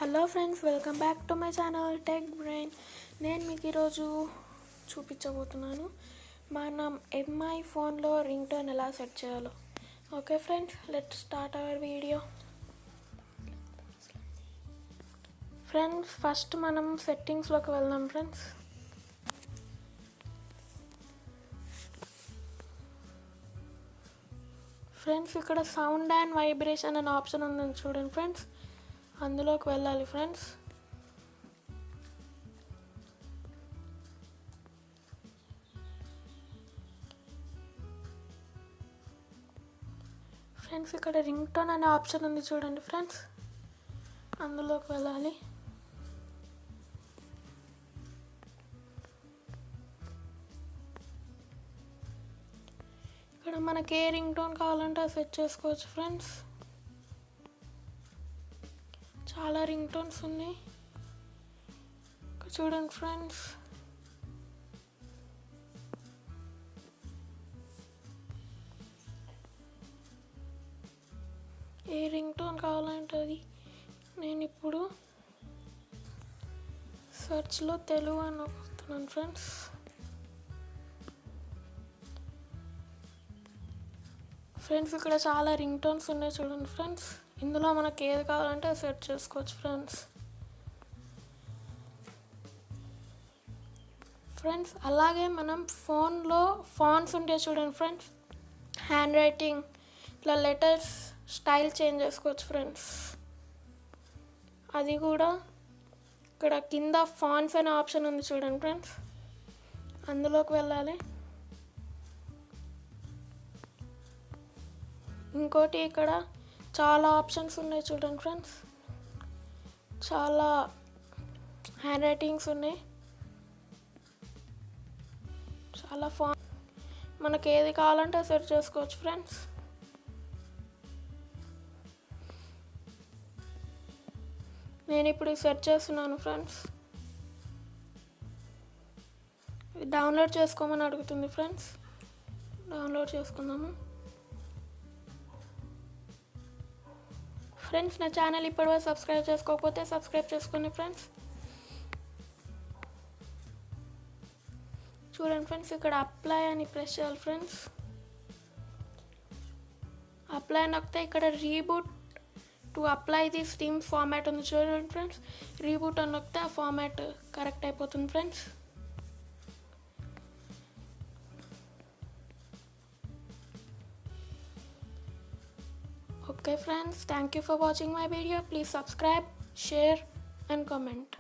Hello friends, welcome back to my channel tech brain. నేను మీకు ఈరోజు చూపించబోతున్నాను మనం ఎంఐ ఫోన్లో రింగ్ టోన్ ఎలా సెట్ చేయాలో. Okay friends, let's start our video. Friends, first మనం సెట్టింగ్స్లోకి వెళ్దాం. ఫ్రెండ్స్ ఇక్కడ సౌండ్ అండ్ వైబ్రేషన్ అనే ఆప్షన్ ఉందని చూడండి ఫ్రెండ్స్, అందులోకి వెళ్ళాలి. ఫ్రెండ్స్ ఇక్కడ రింగ్ టోన్ అనే ఆప్షన్ ఉంది చూడండి ఫ్రెండ్స్, అందులోకి వెళ్ళాలి. ఇక్కడ మనకి ఏ రింగ్ టోన్ కావాలంటే అది సెట్ చేసుకోవచ్చు ఫ్రెండ్స్. చాలా రింగ్ టోన్స్ ఉన్నాయి చూడండి ఫ్రెండ్స్. ఏ రింగ్ టోన్ కావాలంటే అది నేను ఇప్పుడు సెర్చ్లో తెలుగు అని నొక్కుతున్నాను ఫ్రెండ్స్. ఇక్కడ చాలా రింగ్ టోన్స్ ఉన్నాయి చూడండి ఫ్రెండ్స్. ఇందులో మనకి ఏది కావాలంటే సెట్ చేసుకోవచ్చు ఫ్రెండ్స్. అలాగే మనం ఫోన్లో ఫాంట్స్ ఉంటాయి చూడండి ఫ్రెండ్స్, హ్యాండ్ రైటింగ్ ఇట్లా లెటర్స్ స్టైల్ చేంజ్ చేసుకోవచ్చు ఫ్రెండ్స్. అది కూడా ఇక్కడ కింద ఫాంట్స్ అనే ఆప్షన్ ఉంది చూడండి ఫ్రెండ్స్, అందులోకి వెళ్ళాలి. ఇంకోటి ఇక్కడ చాలా ఆప్షన్స్ ఉన్నాయి చూడండి ఫ్రెండ్స్, చాలా హ్యాండ్ రైటింగ్స్ ఉన్నాయి, చాలా మనకి ఏది కావాలంటే సెట్ చేసుకోవచ్చు ఫ్రెండ్స్. నేను ఇప్పుడు సెట్ చేస్తున్నాను ఫ్రెండ్స్. డౌన్లోడ్ చేసుకోమని అడుగుతుంది ఫ్రెండ్స్, డౌన్లోడ్ చేసుకుందాము. ఫ్రెండ్స్, నా ఛానల్ ఇప్పటివరకు సబ్స్క్రైబ్ చేసుకోకపోతే సబ్స్క్రైబ్ చేసుకోండి ఫ్రెండ్స్. చూడండి ఫ్రెండ్స్, ఇక్కడ అప్లై అని ప్రెస్ చేయాలి ఫ్రెండ్స్. అప్లై నొక్కితే ఇక్కడ reboot to apply the steam format ఉంది చూడండి ఫ్రెండ్స్. రీబూట్ అని నొక్కితే ఆ ఫార్మాట్ కరెక్ట్ అయిపోతుంది friends. Okay friends, thank you for watching my video. Please subscribe, share and comment.